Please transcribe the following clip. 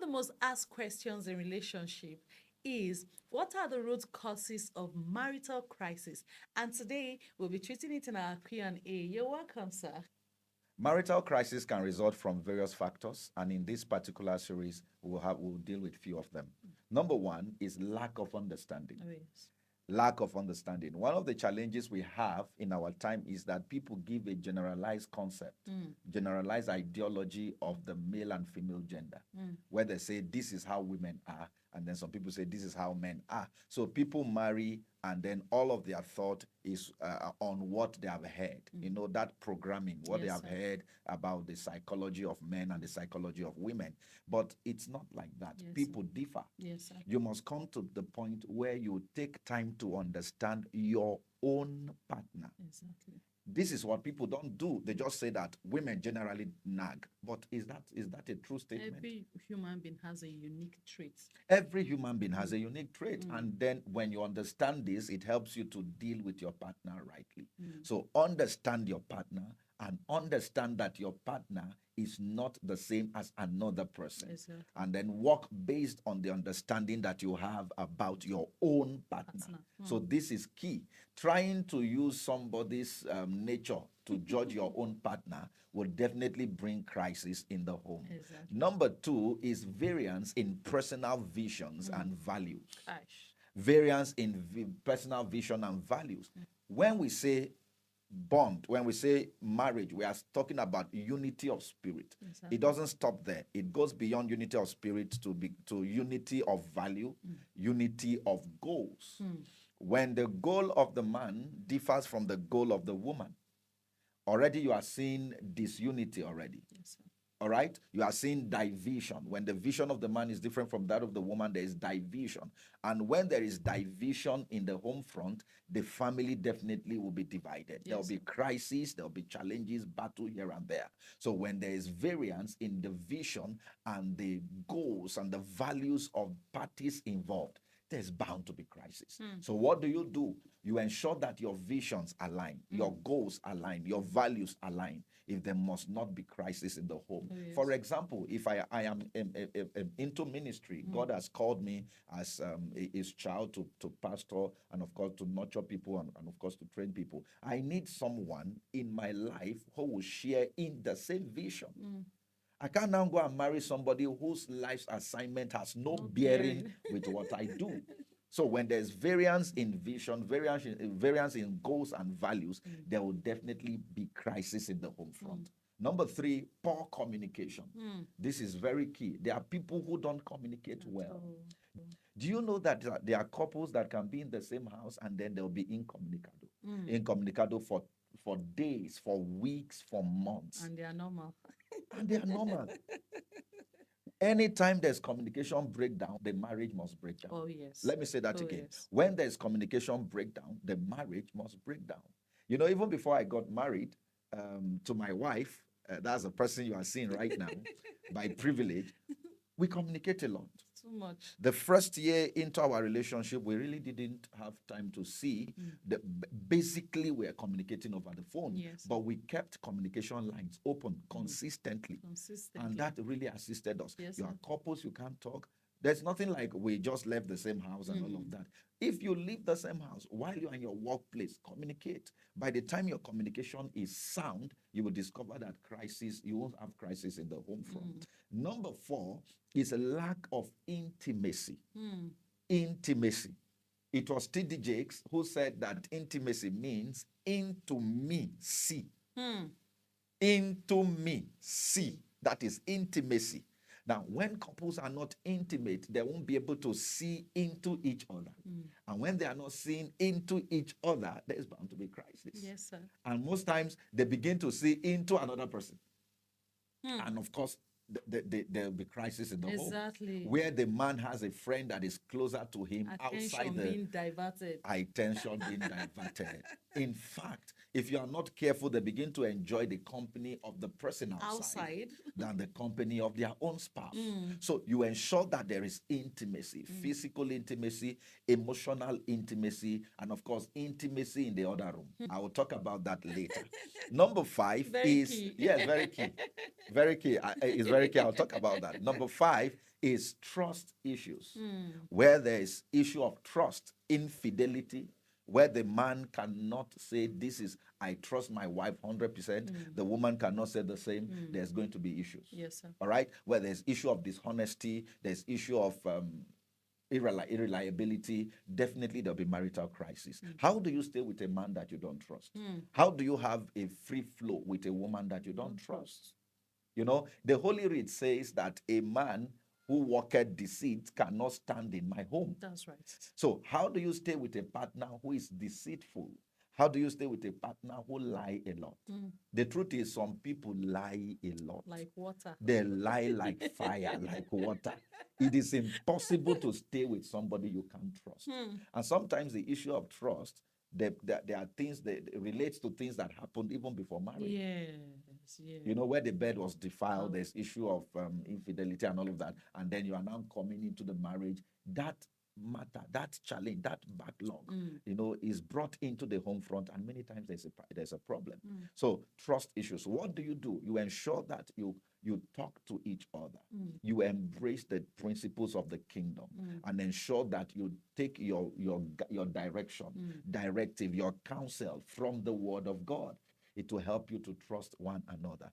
the most asked questions in relationship is, what are the root causes of marital crisis? And today we'll be treating it in our Q&A. You're welcome, sir. Marital crisis can result from various factors, and in this particular series, we'll deal with few of them. Number one is lack of understanding. Oh, yes. Lack of understanding. One of the challenges we have in our time is that people give a generalized concept, generalized ideology of the male and female gender, where they say this is how women are, and then some people say this is how men are. So people marry, and then all of their thought is on what they have heard. You know, that programming, what they Yes, have sir. heard about the psychology of men and the psychology of women. But it's not like that. Yes, sir. People differ. Yes, sir. You must come to the point where you take time to understand your own partner. Exactly. This is what people don't do. They just say that women generally nag. But is that a true statement? Every human being has a unique trait. Every human being has a unique trait. And then when you understand this, it helps you to deal with your partner rightly. So understand your partner and understand that your partner is not the same as another person. Exactly. And then work based on the understanding that you have about your own partner. So this is key. Trying to use somebody's nature to judge your own partner will definitely bring crisis in the home. Exactly. Number two is variance in personal visions and values. Gosh. Variance in personal vision and values. When we say bond, when we say marriage, we are talking about unity of spirit. Exactly. It doesn't stop there. It goes beyond unity of spirit to unity of value, unity of goals. When the goal of the man differs from the goal of the woman, already you are seeing disunity already. Yes, sir. All right? You are seeing division. When the vision of the man is different from that of the woman, there is division. And when there is division in the home front, the family definitely will be divided. There will be crises, there will be challenges, battle here and there. So when there is variance in the vision and the goals and the values of parties involved, there's bound to be crisis. So what do? You ensure that your visions align, your goals align, your values align, if there must not be crisis in the home. Oh, yes. For example, if I am into ministry, God has called me as his child to pastor and of course to nurture people and of course to train people. I need someone in my life who will share in the same vision. I can't now go and marry somebody whose life's assignment has no bearing with what I do. So when there's variance in vision, variance in goals and values, there will definitely be crisis in the home front. Number three, poor communication. This is very key. There are people who don't communicate well. Do you know that there are couples that can be in the same house and then they'll be incommunicado? Incommunicado for days, for weeks, for months. And they are normal. And they are normal. Anytime there's communication breakdown, the marriage must break down. Oh, yes. Let me say that Oh, again. yes. When there's communication breakdown, the marriage must break down. You know, even before I got married to my wife, that's the person you are seeing right now, by privilege, we communicate a lot. Too much. The first year into our relationship, we really didn't have time to see. Basically, we are communicating over the phone, Yes. but we kept communication lines open consistently. And that really assisted us. Yes, You sir. are couples, you can't talk. There's nothing like we just left the same house and all of that. If you leave the same house while you're in your workplace, communicate. By the time your communication is sound, you will discover that you won't have crisis in the home front. Number four is a lack of intimacy. Intimacy. It was T.D. Jakes who said that intimacy means into me, see. Into me, see. That is intimacy. Now, when couples are not intimate, they won't be able to see into each other. And when they are not seeing into each other, there is bound to be crisis. Yes, sir. And most times, they begin to see into another person. And of course, there will be crisis in the Exactly. home. Where the man has a friend that is closer to him outside Attention being diverted. attention being diverted. In fact, if you are not careful, they begin to enjoy the company of the person outside than the company of their own spouse. So you ensure that there is intimacy, physical intimacy, emotional intimacy, and of course, intimacy in the other room. I will talk about that later. Number five Very is, key. yes, very key. Very key. It's very key. I'll talk about that. Number five is trust issues. Where there is issue of trust, infidelity, where the man cannot say, this is, I trust my wife 100%, the woman cannot say the same, there's going to be issues. Yes, sir. All right? Where there's issue of dishonesty, there's issue of irreliability, definitely there'll be marital crisis. How do you stay with a man that you don't trust? How do you have a free flow with a woman that you don't trust? You know, the Holy Read says that a man who walketh deceit cannot stand in my home. That's right. So how do you stay with a partner who is deceitful? How do you stay with a partner who lie a lot? The truth is, some people lie a lot. Like water. They lie like fire, like water. It is impossible to stay with somebody you can't trust. And sometimes the issue of trust, there are things that relates to things that happened even before marriage. Yes, yes. You know, where the bed was defiled, there's issue of infidelity and all of that. And then you are now coming into the marriage. That matter, that challenge, that backlog, you know, is brought into the home front, and many times there's a problem. So trust issues. What do? You ensure that you talk to each other. You embrace the principles of the kingdom and ensure that you take your direction, directive, your counsel from the word of God. It will help you to trust one another.